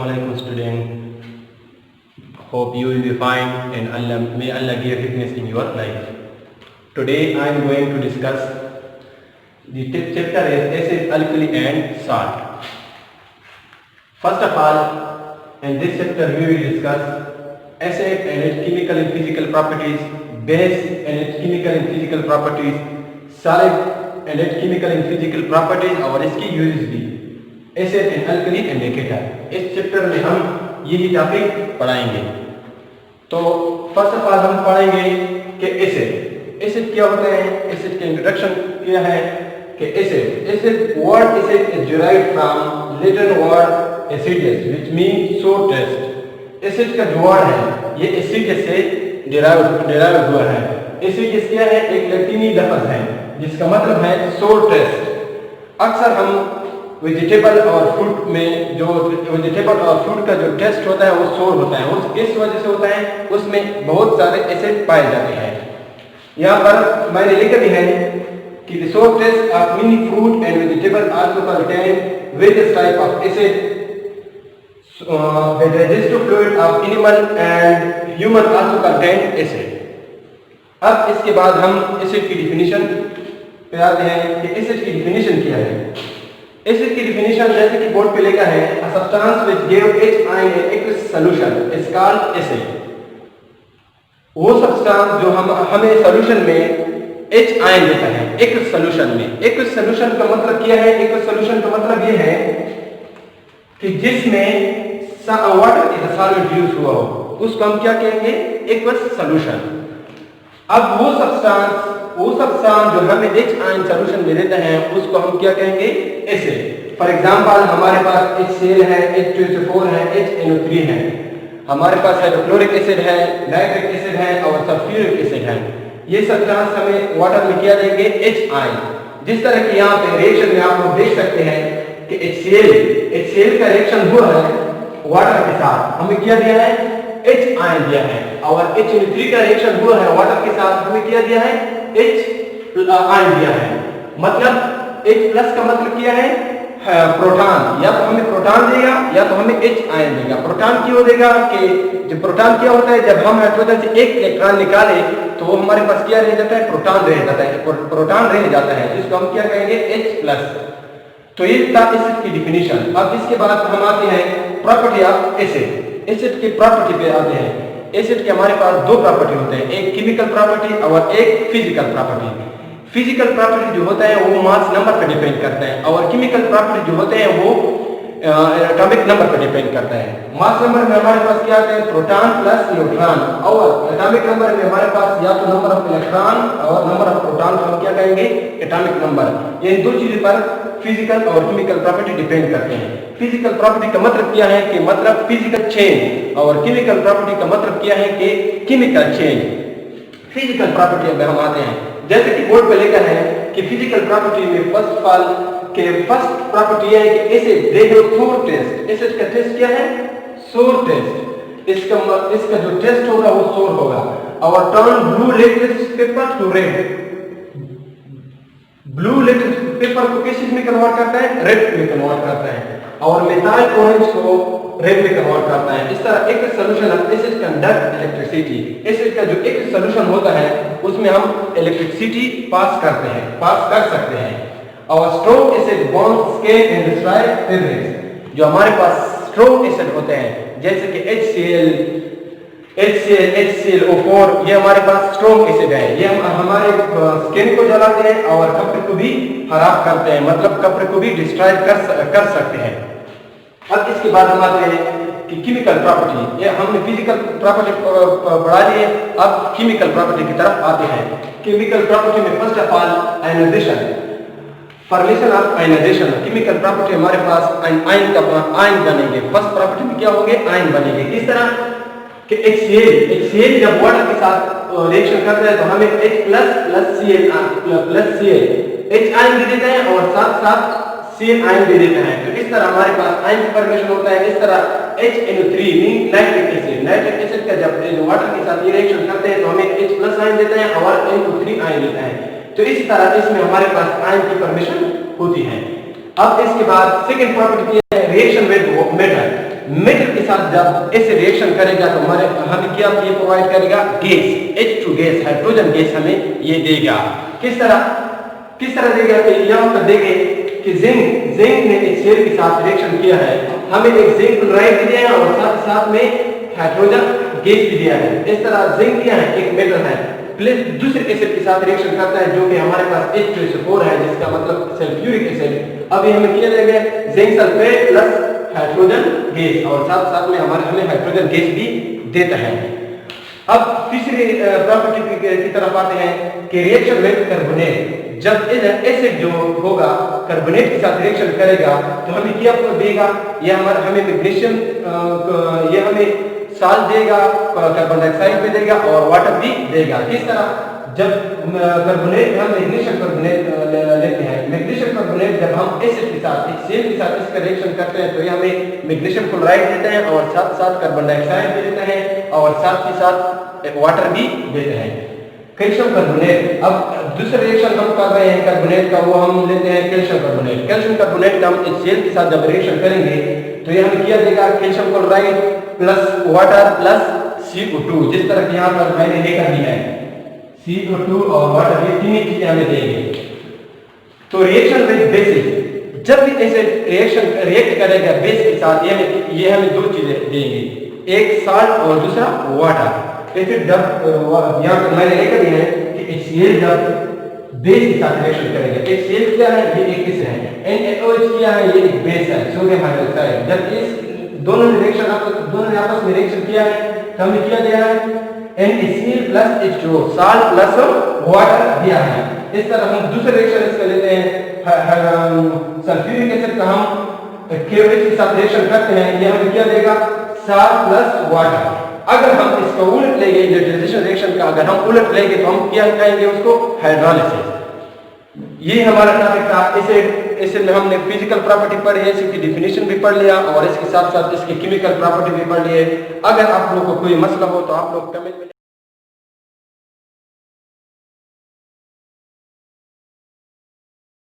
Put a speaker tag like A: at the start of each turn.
A: Assalamualaikum student. Hope you will be fine and may Allah give happiness in your life. Today I am going to discuss the chapter is acid, alkali and salt. First of all, in this chapter we will discuss acid and its chemical and physical properties, base and its chemical and physical properties, solid and its chemical and physical properties और इसकी uses भी, acid and alkali indicator. इस chapter में हम यही topic पढ़ाएंगे। तो first of all हम पढ़ेंगे कि एसिड क्या होता है। एसिड का इंट्रोडक्शन क्या है कि acid word acid is derived from Latin word acidus which mean सोर टेस्ट। एसिड का जो वर्ड है ये एसिडस से डिराइव हुआ है। एसिडस क्या है? एक लैटिनी लफ्ज है जिसका मतलब है सोर टेस्ट। अक्सर हम वेजिटेबल और फ्रूट में जो वेजिटेबल और फ्रूट का जो टेस्ट होता है वो सोर होता है। उस किस वजह से होता है? उसमें बहुत सारे एसिड पाए जाते हैं। यहाँ पर मैंने लिखा भी है कि the sour taste of many fruit and vegetable also contain various type of acid. The digestive fluid of animal and human also contain acid. अब इसके बाद हम एसिड की डिफिनीशन पे आते हैं कि एसिड की डिफिनीशन क्या है। एसिड की डिफिनीशन जैसे कि बोर्ड पे लिखा है, a substance which give H ion in aqueous solution is called acid. वो सब्सटेंस जो हमें सॉल्यूशन में H आयन देता है एक्वस सॉल्यूशन में। एक्वस सॉल्यूशन का मतलब क्या है? एक्वस सॉल्यूशन का मतलब ये है कि जिसमें वाटर का सॉल्वेंट यूज हुआ हो उसको हम क्या कहेंगे? Aqueous solution. अब वो सब्सटेंस जो हमें H आयन सॉल्यूशन में देता है उसको हम क्या कहेंगे? एसिड। फॉर एग्जांपल हमारे पास HCl है, H2SO4 है, HNO3 है, हमारे पास हाइड्रोक्लोरिक एसिड है, नाइट्रिक एसिड है और सल्फ्यूरिक एसिड है। ये सब्सटेंस हमें वाटर में क्या देंगे? H ion. जिस तरह की यहाँ पे रिएक्शन में आप लोग देख सकते हैं कि HCl का रिएक्शन हुआ है वाटर के साथ, हमें क्या दिया है? H आयन दिया है। और HNO3 का रिएक्शन हुआ है वाटर के साथ, हमें क्या दिया है? H आयन दिया है। मतलब H प्लस का मतलब क्या है? प्रोटॉन। या तो हमें प्रोटॉन देगा या तो हमें H आयन देगा। प्रोटॉन क्यों देगा? कि जब प्रोटॉन क्या होता है, जब हम हाइड्रोजन से एक इलेक्ट्रॉन निकाले तो वो हमारे पास क्या रह जाता है? प्रोटॉन रह जाता है। प्रोटॉन रह जाता है जिसको हम क्या कहेंगे? H plus. तो ये था एसिड की डिफिनीशन। अब इसके बाद हम आते हैं प्रॉपर्टी ऑफ एसिड। एसिड की प्रॉपर्टी पे आते हैं। एसिड के हमारे पास दो प्रॉपर्टी होते हैं, एक केमिकल प्रॉपर्टी और एक फिजिकल प्रॉपर्टी। फिजिकल प्रॉपर्टी जो होता है वो मास नंबर पर डिपेंड करता है और केमिकल प्रॉपर्टी जो होते हैं वो एटॉमिक नंबर पर डिपेंड करता है। मास नंबर में हमारे पास क्या आता है? Proton plus neutron. और एटॉमिक नंबर में हमारे पास या तो नंबर ऑफ इलेक्ट्रॉन और नंबर ऑफ प्रोटॉन को हम क्या कहेंगे? Atomic number. ये दो चीजों पर फिजिकल और केमिकल प्रॉपर्टी डिपेंड करते हैं। फिजिकल प्रॉपर्टी का मतलब क्या है? कि मतलब फिजिकल चेंज, और केमिकल प्रॉपर्टी का मतलब क्या है? कि केमिकल चेंज। फिजिकल प्रॉपर्टी में हम आते हैं, जैसे कि बोर्ड पे लिखा है कि फिजिकल प्रॉपर्टी में फर्स्ट प्रॉपर्टी है कि एसिड दे हैव सोर टेस्ट। एसिड का टेस्ट क्या है? सोर टेस्ट। इसका जो टेस्ट होगा वो सोर होगा। और turn blue latex paper two red. Blue latex paper को किस चीज में कन्वर्ट करता है? रेड में कन्वर्ट करता है। और मेथाइल ऑरेंज को रेड में कन्वर्ट करता है। इस तरह एक solution of acid conduct electricity. Acid का जो एक सॉल्यूशन होता है उसमें हम इलेक्ट्रिसिटी पास कर सकते हैं। और strong acid bond scale and destroy fabrics. जो हमारे पास स्ट्रॉन्ग एसिड होते हैं जैसे कि HClO4, ये हमारे पास स्ट्रॉन्ग एसिड है। ये हमारे स्किन को जलाते हैं और कपड़े को भी खराब करते हैं, मतलब कपड़े को भी डिस्ट्रॉय कर सकते हैं। अब इसके बाद हम आते हैं कि केमिकल प्रॉपर्टी। ये हमने फिजिकल प्रॉपर्टी पढ़ा ली है, अब केमिकल प्रॉपर्टी की तरफ आते हैं। केमिकल प्रॉपर्टी में first of all ionisation, formation of ionisation. Chemical property हमारे पास आयन बनेंगे। फर्स्ट प्रॉपर्टी में क्या होंगे? आयन बनेंगे। किस तरह कि HCl जब वाटर के साथ रिएक्शन करता है तो हमें H plus Cl H ion दे देते हैं और साथ साथ Cl आयन दे देते हैं। तो इस तरह हमारे पास आयन की फॉर्मेशन होता है। इस तरह HNO3 मीन नाइट्रिक एसिड का जब वाटर के साथ ये रिएक्शन करते हैं तो हमें H प्लस आयन देता है और NO3 आयन देता है। तो इस तरह इसमें हमारे पास आयन की फॉर्मेशन होती है। अब इसके बाद सेकंड प्रॉपर्टी है रिएक्शन विद मेटल। मेटल साथ जब एसिड रिएक्शन करेगा तो हमें क्या ये प्रोवाइड करेगा, gas, H2 gas, hydrogen gas हमें ये देगा। किस तरह देगा कि यहाँ पर देखें कि जिंक ने HCl के साथ रिएक्शन किया है, हमें एक जिंक क्लोराइड भी दिया है और साथ में हाइड्रोजन गैस भी दिया है। इस तरह जिंक क्या है, एक मेटल है, प्लस दूसरे एसिड के साथ रिएक्शन करता है जो कि हमारे पास H2SO4 है, जिसका मतलब सल्फ्यूरिक एसिड। अभी हमें क्या देगा, zinc sulphate plus hydrogen gas और साथ में हमें हाइड्रोजन गैस भी देता है। अब तीसरी प्रॉपर्टी की तरफ आते हैं कि रिएक्शन विद कार्बोनेट, जब एसिड जो होगा कार्बोनेट के साथ रिएक्शन करेगा तो हमें क्या देगा, ये हमें मैग्नीशियम, ये हमें साल्ट देगा, कार्बन डाइऑक्साइड भी देगा और वाटर भी देगा। किस तरह, जब कार्बोनेट हम मैग्नीशियम कार्बोनेट लेते हैं, मैग्नीशियम कार्बोनेट जब हम एसिड के साथ HCl के साथ इसका रिएक्शन करते हैं तो ये हमें मैग्नीशियम क्लोराइड देते हैं और साथ कार्बन डाइऑक्साइड भी देते हैं और साथ ही साथ वाटर भी देते हैं। कैल्शियम कार्बोनेट, अब दूसरा रिएक्शन हम कर रहे हैं कार्बोनेट का, वो हम लेते हैं कैल्शियम कार्बोनेट। कैल्शियम कार्बोनेट का हम HCl के साथ जब रिएक्शन करेंगे तो ये हमें क्या देगा, calcium chloride plus water plus CO2, जिस तरह की यहाँ पर मैंने लेकर दी है, CO2 और वाटर, ये तीन चीजें हमें देंगे। तो रिएक्शन विद बेसिस, जब भी ऐसे रिएक्ट करेगा बेस के साथ, ये हमें दो चीजें देंगे, एक साल्ट और दूसरा वाटर। फिर जब यहाँ पर मैंने लेकर दिया है कि HCl जब बेस के साथ रिएक्शन करेगा, HCl क्या है, ये एक एसिड है, NaOH क्या है, ये एक बेस है, सोडियम हाइड्रोक्साइड। जब इस दोनों ने आपस में रिएक्शन किया है तो हमें क्या दिया है, NaCl plus H2O, salt plus water दिया है। इस तरह हम दूसरे रिएक्शन इसका लेते हैं, सल्फ्यूरिक एसिड का हम KOH के साथ रिएक्शन करते हैं, ये हमें क्या देगा, साल्ट प्लस वाटर। अगर हम इसका उलट लेंगे, न्यूट्रलाइजेशन रिएक्शन का अगर हम उलट लेंगे तो हम क्या कहेंगे उसको, हाइड्रोलिसिस। ये हमारा टॉपिक था। इसे में हमने फिजिकल प्रॉपर्टी पढ़ी है, इसकी डिफिनीशन भी पढ़ लिया और इसके साथ साथ इसकी केमिकल प्रॉपर्टी भी पढ़ ली है। अगर आप लोगों को कोई मसला हो तो आप लोग कमेंट में